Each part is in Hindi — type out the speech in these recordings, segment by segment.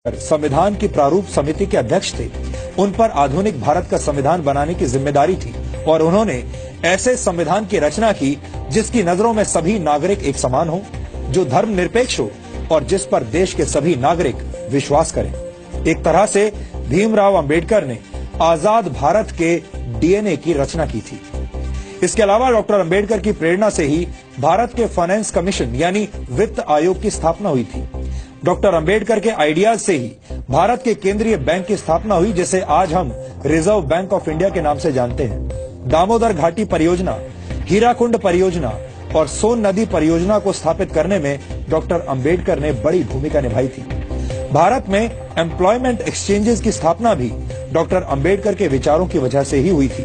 संविधान की प्रारूप समिति के अध्यक्ष थे। उन पर आधुनिक भारत का संविधान बनाने की जिम्मेदारी थी और उन्होंने ऐसे संविधान की रचना की जिसकी नजरों में सभी नागरिक एक समान हो, जो धर्मनिरपेक्ष हो और जिस पर देश के सभी नागरिक विश्वास करें। एक तरह से भीमराव अंबेडकर ने आजाद भारत के डीएनए की रचना की थी। इसके अलावा डॉक्टर अंबेडकर की प्रेरणा से ही भारत के फाइनेंस कमीशन यानी वित्त आयोग की स्थापना हुई थी। डॉक्टर अंबेडकर के आइडियाज से ही भारत के केंद्रीय बैंक की स्थापना हुई, जिसे आज हम रिजर्व बैंक ऑफ इंडिया के नाम से जानते हैं। दामोदर घाटी परियोजना, हीराकुंड परियोजना और सोन नदी परियोजना को स्थापित करने में डॉक्टर अंबेडकर ने बड़ी भूमिका निभाई थी। भारत में एम्प्लॉयमेंट एक्सचेंजेस की स्थापना भी डॉक्टर अंबेडकर के विचारों की वजह से ही हुई थी।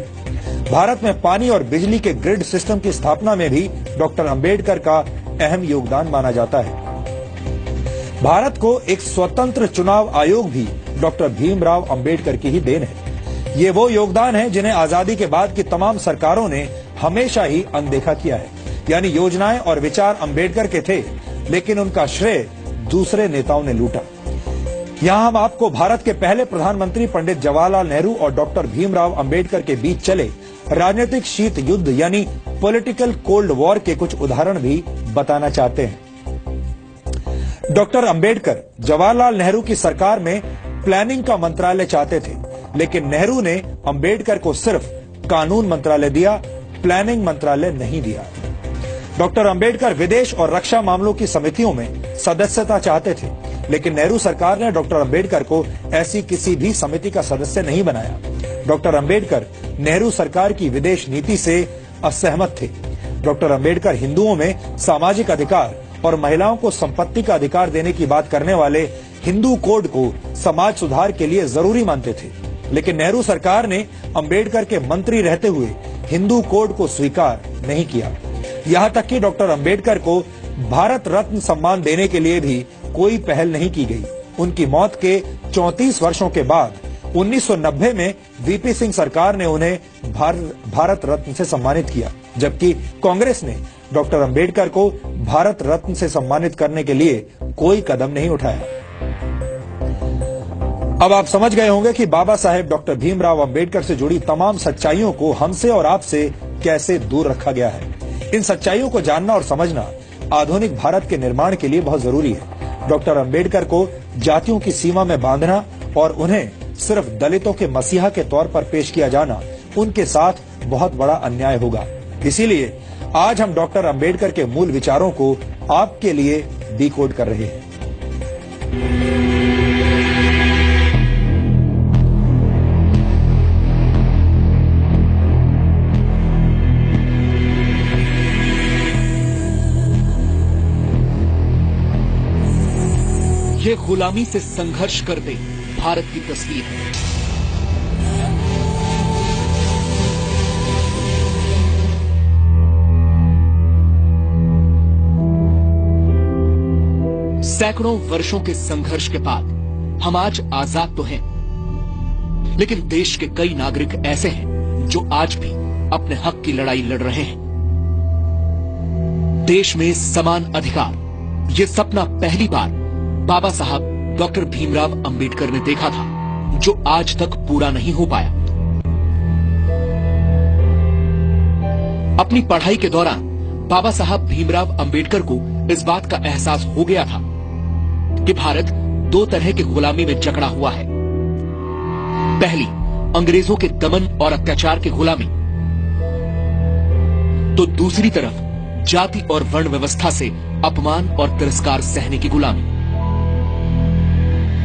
भारत में पानी और बिजली के ग्रिड सिस्टम की स्थापना में भी डॉक्टर अंबेडकर का अहम योगदान माना जाता है। भारत को एक स्वतंत्र चुनाव आयोग भी डॉक्टर भीमराव अंबेडकर की ही देन है। ये वो योगदान है जिन्हें आजादी के बाद की तमाम सरकारों ने हमेशा ही अनदेखा किया है। यानी योजनाएं और विचार अंबेडकर के थे, लेकिन उनका श्रेय दूसरे नेताओं ने लूटा। यहां हम आपको भारत के पहले प्रधानमंत्री पंडित जवाहरलाल नेहरू और डॉक्टर भीमराव अंबेडकर के बीच चले राजनीतिक शीत युद्ध यानी पॉलिटिकल कोल्ड वॉर के कुछ उदाहरण भी बताना चाहते हैं। डॉक्टर अंबेडकर जवाहरलाल नेहरू की सरकार में प्लानिंग का मंत्रालय चाहते थे, लेकिन नेहरू ने अंबेडकर को सिर्फ कानून मंत्रालय दिया, प्लानिंग मंत्रालय नहीं दिया। डॉक्टर अंबेडकर विदेश और रक्षा मामलों की समितियों में सदस्यता चाहते थे, लेकिन नेहरू सरकार ने डॉक्टर अंबेडकर को ऐसी किसी भी समिति का सदस्य नहीं बनाया। डॉक्टर अंबेडकर नेहरू सरकार की विदेश नीति से असहमत थे। डॉक्टर अंबेडकर हिंदुओं में सामाजिक अधिकार और महिलाओं को संपत्ति का अधिकार देने की बात करने वाले हिंदू कोड को समाज सुधार के लिए जरूरी मानते थे, लेकिन नेहरू सरकार ने अंबेडकर के मंत्री रहते हुए हिंदू कोड को स्वीकार नहीं किया। यहां तक कि डॉक्टर अंबेडकर को भारत रत्न सम्मान देने के लिए भी कोई पहल नहीं की गई। उनकी मौत के 34 वर्षों के बाद 1990 में वीपी सिंह सरकार ने उन्हें भारत रत्न से सम्मानित किया, जबकि कांग्रेस ने डॉक्टर अंबेडकर को भारत रत्न से सम्मानित करने के लिए कोई कदम नहीं उठाया। अब आप समझ गए होंगे कि बाबा साहेब डॉक्टर भीमराव अंबेडकर से जुड़ी तमाम सच्चाइयों को हमसे और आपसे कैसे दूर रखा गया है। इन सच्चाइयों को जानना और समझना आधुनिक भारत के निर्माण के लिए बहुत जरूरी है। डॉक्टर अंबेडकर को जातियों की सीमा में बांधना और उन्हें सिर्फ दलितों के मसीहा के तौर पर पेश किया जाना उनके साथ बहुत बड़ा अन्याय होगा। इसीलिए आज हम डॉक्टर अंबेडकर के मूल विचारों को आपके लिए डिकोड कर रहे हैं। ये गुलामी से संघर्ष करते भारत की तस्वीर है। सैकड़ों वर्षों के संघर्ष के बाद हम आज आजाद तो हैं, लेकिन देश के कई नागरिक ऐसे हैं जो आज भी अपने हक की लड़ाई लड़ रहे हैं। देश में समान अधिकार, ये सपना पहली बार बाबा साहब डॉक्टर भीमराव अंबेडकर ने देखा था, जो आज तक पूरा नहीं हो पाया। अपनी पढ़ाई के दौरान बाबा साहब भीमराव अंबेडकर को इस बात का एहसास हो गया था कि भारत दो तरह की गुलामी में जकड़ा हुआ है। पहली, अंग्रेजों के दमन और अत्याचार की गुलामी, तो दूसरी तरफ जाति और वर्ण व्यवस्था से अपमान और तिरस्कार सहने की गुलामी।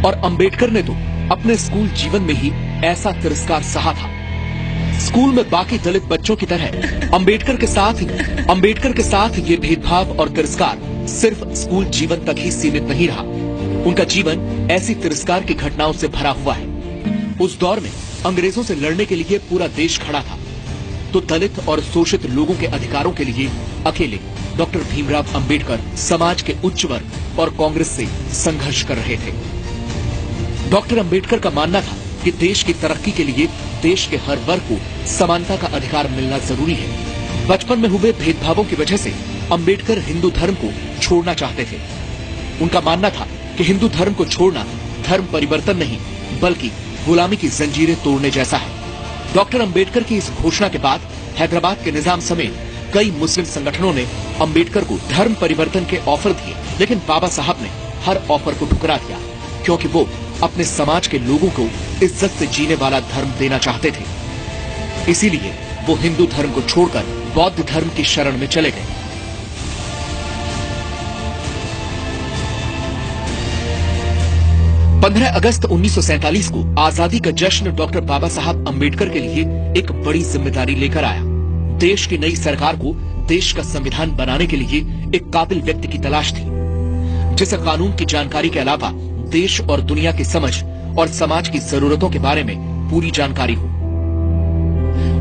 और अंबेडकर ने तो अपने स्कूल जीवन में ही ऐसा तिरस्कार सहा था। स्कूल में बाकी दलित बच्चों की तरह अंबेडकर के साथ ये भेदभाव और तिरस्कार सिर्फ स्कूल जीवन तक ही सीमित नहीं रहा। उनका जीवन ऐसी तिरस्कार की घटनाओं से भरा हुआ है। उस दौर में अंग्रेजों से लड़ने के लिए पूरा देश खड़ा था, तो दलित और शोषित लोगों के अधिकारों के लिए अकेले डॉक्टर भीमराव अंबेडकर समाज के उच्च वर्ग और कांग्रेस से संघर्ष कर रहे थे। डॉक्टर अंबेडकर का मानना था कि देश की तरक्की के लिए देश के हर वर्ग को समानता का अधिकार मिलना जरूरी है। बचपन में हुए भेदभावों की वजह से अंबेडकर हिंदू धर्म को छोड़ना चाहते थे। उनका मानना था कि हिंदू धर्म को छोड़ना धर्म परिवर्तन नहीं बल्कि गुलामी की जंजीरें तोड़ने जैसा है। डॉक्टर अंबेडकर की इस घोषणा के बाद हैदराबाद के निजाम समेत कई मुस्लिम संगठनों ने अंबेडकर को धर्म परिवर्तन के ऑफर दिए, लेकिन बाबा साहब ने हर ऑफर को ठुकरा दिया, क्योंकि वो अपने समाज के लोगों को इज्जत से जीने वाला धर्म देना चाहते थे। इसीलिए वो हिंदू धर्म को छोड़कर बौद्ध धर्म की शरण में चले गए। पंद्रह अगस्त 1947 को आजादी का जश्न डॉक्टर बाबा साहब अंबेडकर के लिए एक बड़ी जिम्मेदारी लेकर आया। देश की नई सरकार को देश का संविधान बनाने के लिए एक काबिल व्यक्ति की तलाश थी, जिसे कानून की जानकारी के अलावा देश और दुनिया की समझ और समाज की जरूरतों के बारे में पूरी जानकारी हो।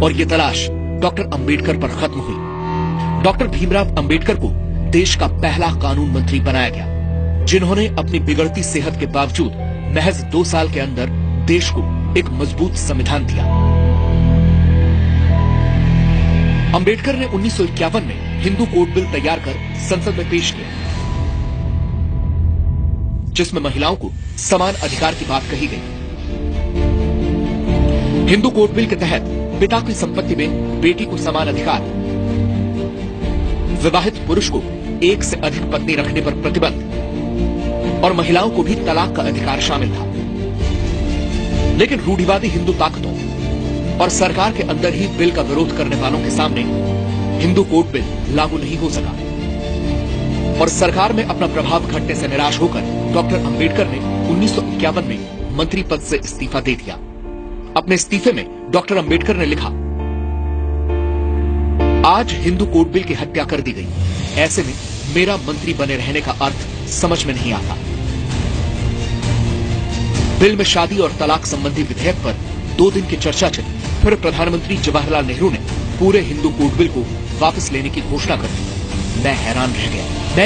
और ये तलाश डॉक्टर अंबेडकर पर खत्म हुई। डॉक्टर भीमराव अंबेडकर को देश का पहला कानून मंत्री बनाया गया, जिन्होंने अपनी बिगड़ती सेहत के बावजूद महज 2 साल के अंदर देश को एक मजबूत संविधान दिया। अंबेडकर ने 1951 में हिंदू कोड बिल तैयार कर संसद में पेश किया, जिसमें महिलाओं को समान अधिकार की बात कही गई। हिंदू कोड बिल के तहत पिता की संपत्ति में बेटी को समान अधिकार, विवाहित पुरुष को एक से अधिक पत्नी रखने पर प्रतिबंध और महिलाओं को भी तलाक का अधिकार शामिल था। लेकिन रूढ़िवादी हिंदू ताकतों और सरकार के अंदर ही बिल का विरोध करने वालों के सामने हिंदू कोड बिल लागू नहीं हो सका और सरकार में अपना प्रभाव घटने से निराश होकर डॉक्टर अंबेडकर ने 1951 में मंत्री पद से इस्तीफा दे दिया। अपने इस्तीफे में डॉक्टर अंबेडकर ने लिखा, आज हिंदू कोड बिल की हत्या कर दी गई, ऐसे में मेरा मंत्री बने रहने का अर्थ समझ में नहीं आता। बिल में शादी और तलाक संबंधी विधेयक पर 2 दिन की चर्चा चली, फिर प्रधानमंत्री जवाहरलाल नेहरू ने पूरे हिंदू कोड बिल को वापस लेने की घोषणा कर दी। मैं हैरान रह गया।